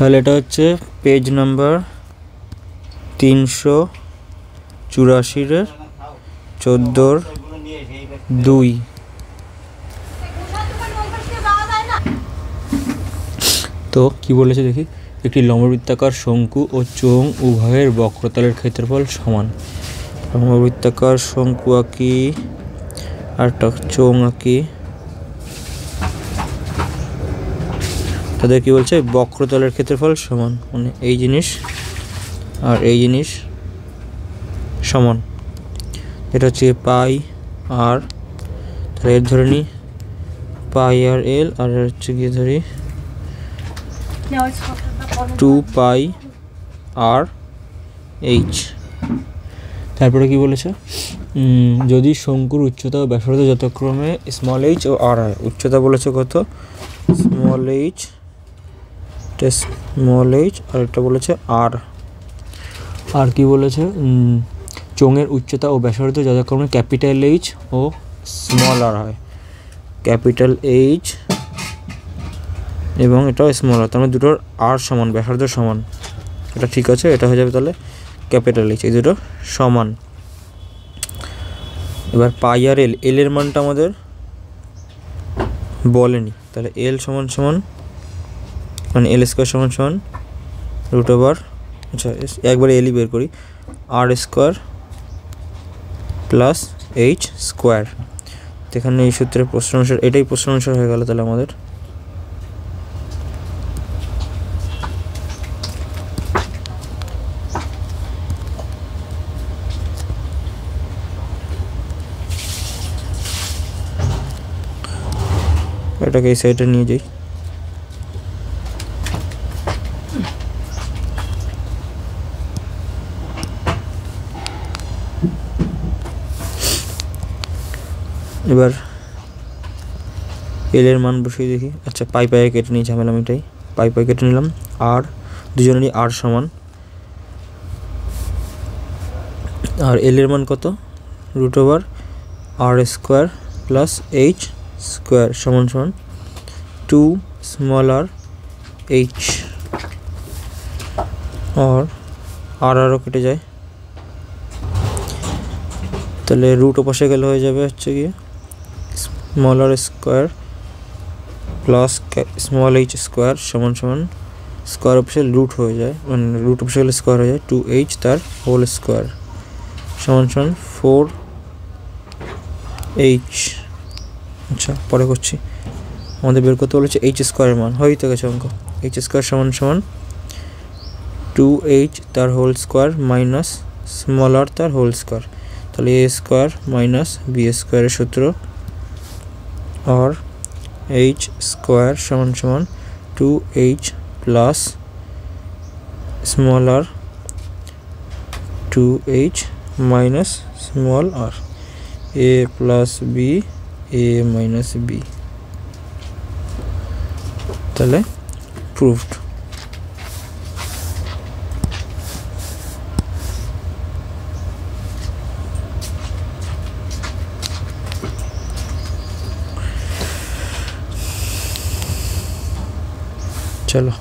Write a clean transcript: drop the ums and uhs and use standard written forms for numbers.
তাহলে এটা হচ্ছে পেজ নাম্বার 384 14-2। তো কি বলেছে দেখি, একটি লম্ববৃত্তাকার শঙ্কু ও চোঙ উভয়ের বক্রতলের ক্ষেত্রফল সমান। লম্ববৃত্তাকার শঙ্কু আঁকি আর একটা চোঙ আঁকি, তাদের কি বলছে বক্রতলের ক্ষেত্রফল সমান, মানে এই জিনিস আর এই জিনিস সমান। এটা হচ্ছে পাই আর, তাহলে এর ধরে নিই পাই আর এল, আর হচ্ছে গিয়ে ধরি 2 পাই আর এইচ। তারপরে কি বলেছে, যদি শঙ্কুর উচ্চতা ও ব্যাসার্ধ যথাক্রমে স্মল এইচ ও আর হয়। উচ্চতা বলেছে কত, স্মল এইচ আর এটা বলেছে আর। আর কি বলেছে, চোঙের উচ্চতা ও ব্যাসার্ধ যথাক্রমে ক্যাপিটাল এইচ ও স্মল আর হয়। ক্যাপিটাল এইচ এবং এটাও স্মল আর, তার মানে দুটোর আর সমান, ব্যাসার্ধ সমান। এটা ঠিক আছে, এটা হয়ে যাবে তাহলে ক্যাপিটাল এইচ, এই দুটো সমান। এবার পাই আর এল, এর মানটা আমাদের বলেনি, তাহলে এল সমান সমান মানে এল স্কোয়ার সমান সমান রুট ওভার, আচ্ছা একবারে এলই বের করি, আর স্কোয়ার প্লাস এইচ স্কোয়ার। এখানে এই সূত্রের প্রশ্ন অনুসার, এটাই প্রশ্ন অনুসার হয়ে গেল তাহলে আমাদের। এটাকে এই সাইডে নিয়ে যাই। এবার এল এর মান বসিয়ে দেখি, আচ্ছা পাই পাই কেটে নিই, ঝামেলা মিটাই, পাই পাই কেটে নিলাম। আর দুজনেরই আর সমান, আর এল এর মান কত, রুট ওভার আর স্কোয়ার প্লাস এইচ স্কোয়ার সমান সমান 2 স্মল আর এইচ। আর আরও কেটে যায়, তাহলে রুট ওপাশে গেলে হয়ে যাবে হচ্ছে গিয়ে স্মল আর square plus small h square সমান সমান, স্কোয়ার অপাশে রুট হয়ে যায়, মানে রুট অপাশে গেলে স্কোয়ার হয়ে যায়, 2h তার হোল স্কোয়ার সমান সমান 4h। আচ্ছা পরে করছি, আমাদের বের করতে বলেছে এইচ স্কোয়ারের মান, হয়েই তো গেছে অঙ্ক। এইচ স্কোয়ার সমান সমান 2h তার হোল স্কোয়ার মাইনাস স্মল আর তার হোল স্কোয়ার, তাহলে এ স্কোয়ার মাইনাস বি স্কোয়ারের সূত্র, আর এইচ স্কোয়ার সমান সমান 2h plus small R 2h minus small R, A plus B A minus B, তাহলে প্রুভড। চলো।